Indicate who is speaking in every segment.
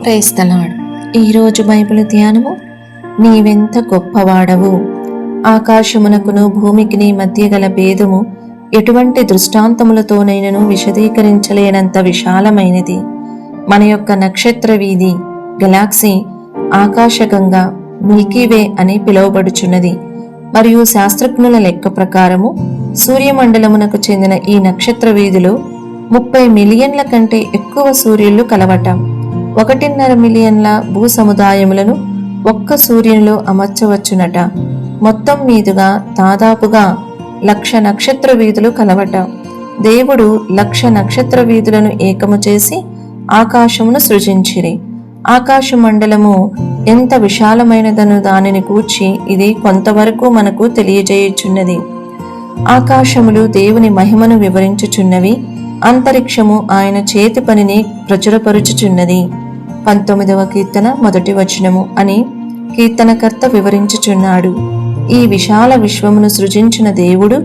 Speaker 1: Praise the lord. ఈరోజు Bible ధ్యానము, నీవెంత గొప్పవాడవు. ఆకాశమునకును భూమికిని మధ్య గల భేదము ఎటువంటి దృష్టాంతములతోనైనను విశదీకరించలేనంత విశాలమైనది. మన యొక్క నక్షత్ర వీధి గెలాక్సీ ఆకాశగంగా మిల్కీవే అని పిలువబడుచున్నది. మరియు శాస్త్రజ్ఞుల లెక్క ప్రకారము సూర్యమండలమునకు చెందిన ఈ నక్షత్ర వీధిలో 30 మిలియన్ల కంటే ఎక్కువ సూర్యులు కలవట. 1.5 మిలియన్ల భూ సముదాయములను ఒక్క సూర్యునిలో అమర్చవచ్చునట. మొత్తం మీదుగా దాదాపుగా 1,00,000 నక్షత్ర వీధులు కలవట. దేవుడు 1,00,000 నక్షత్ర వీధులను ఏకము చేసి ఆకాశమును సృజించిరి. ఆకాశ మండలము ఎంత విశాలమైనదను దానిని గూర్చి ఇది కొంతవరకు మనకు తెలియజేయుచున్నది. ఆకాశములు దేవుని మహిమను వివరించుచున్నవి, అంతరిక్షము ఆయన చేతి పనిని ప్రచురపరుచుచున్నది. 19వ కీర్తన 1వ వచనము అని కీర్తనకర్త వివరించుచున్నాడు. ఈ విశాల విశ్వమును సృజించిన దేవుడు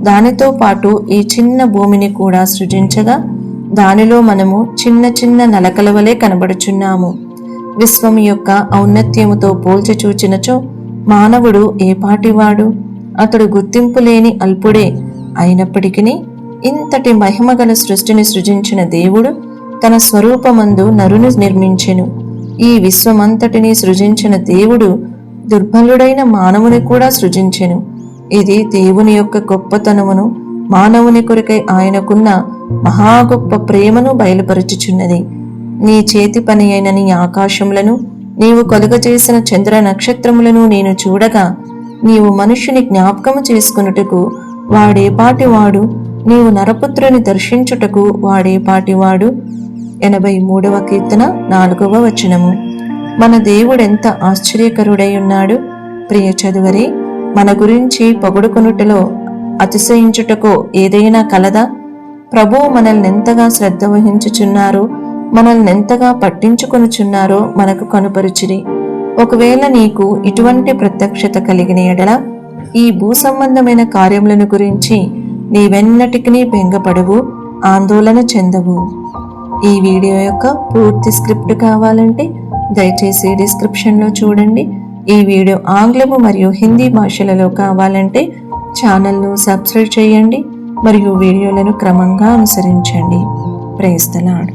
Speaker 1: దానితో పాటు ఈ చిన్న భూమిని కూడా సృజించగా దానిలో మనము చిన్న చిన్న నలకల వలె కనబడుచున్నాము. విశ్వము యొక్క ఔన్నత్యముతో పోల్చి చూచినచో మానవుడు ఏపాటివాడు? అతడు గుర్తింపు లేని అల్పుడే. అయినప్పటికీ ఇంతటి మహిమగల సృష్టిని సృజించిన దేవుడు తన స్వరూపమందు నరుని నిర్మించెను. ఈ విశ్వమంతటిని సృజించిన దేవుడు దుర్బలుడైన మానవుని కూడా సృజించెను. ఇది దేవుని యొక్క గొప్పతనమును, మానవుని కొరకై ఆయనకున్న మహా గొప్ప ప్రేమను బయలుపరచుచున్నది. నీ చేతి పని అయిన నీ ఆకాశములను, నీవు కలుగజేసిన చంద్ర నక్షత్రములను నేను చూడగా నీవు మనుష్యుని జ్ఞాపకము చేసుకున్నట్టుకు వాడేపాటివాడు, నీవు నరపుత్రుని దర్శించుటకు వాడేపాటివాడు. 83వ కీర్తన 4వ వచనము. మన దేవుడెంత ఆశ్చర్యకరుడై ఉన్నాడు. ప్రియ చదువరే, మన గురించి పొగడుకొనుటలో అతిశయించుటకో ఏదైనా కలదా? ప్రభువు మనల్నెంతగా శ్రద్ధ వహించుచున్నారో, మనల్నెంతగా పట్టించుకొనుచున్నారో మనకు కనుపరిచిరి. ఒకవేళ నీకు ఇటువంటి ప్రత్యక్షత కలిగిన ఎడల ఈ భూ సంబంధమైన కార్యములను గురించి నీవెన్నటికీ బెంగపడవు, ఆందోళన చెందవు. ఈ వీడియో యొక్క పూర్తి స్క్రిప్ట్ కావాలంటే దయచేసి డిస్క్రిప్షన్లో చూడండి. ఈ వీడియో ఆంగ్లము మరియు హిందీ భాషలలో కావాలంటే ఛానల్ను సబ్స్క్రైబ్ చేయండి మరియు వీడియోలను క్రమంగా అనుసరించండి. Praise the lord.